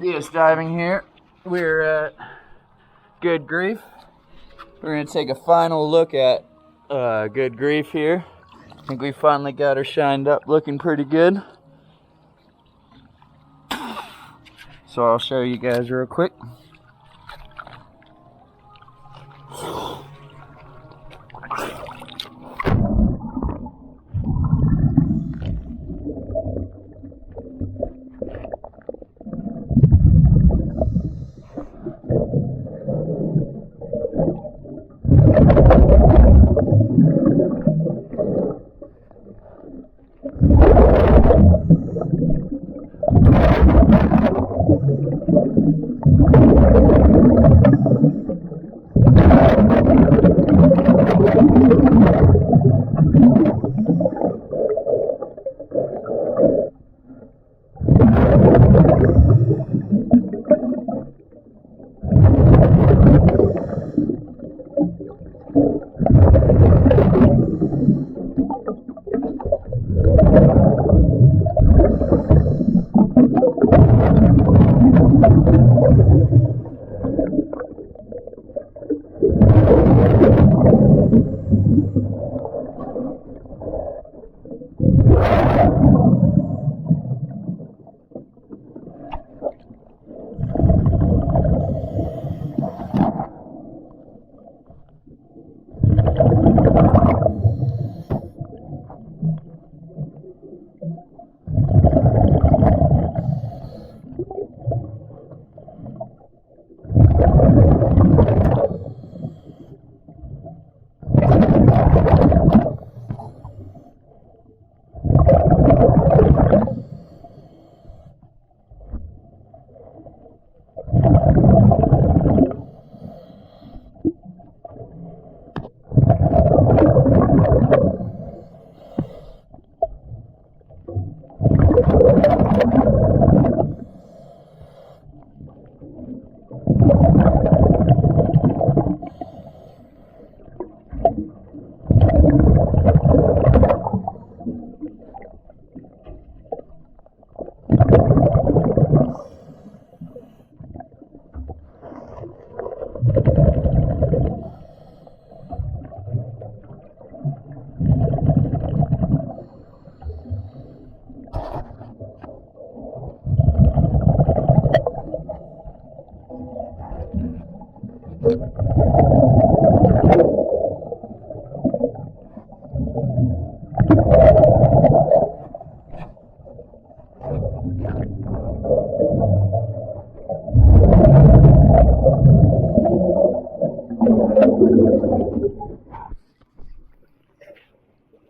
DS diving here. We're at Good Greif. We're gonna take a final look at Good Greif here. I think we finally got her shined up, looking pretty good. So I'll show you guys real quick.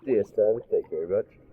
DS diving, thank you very much.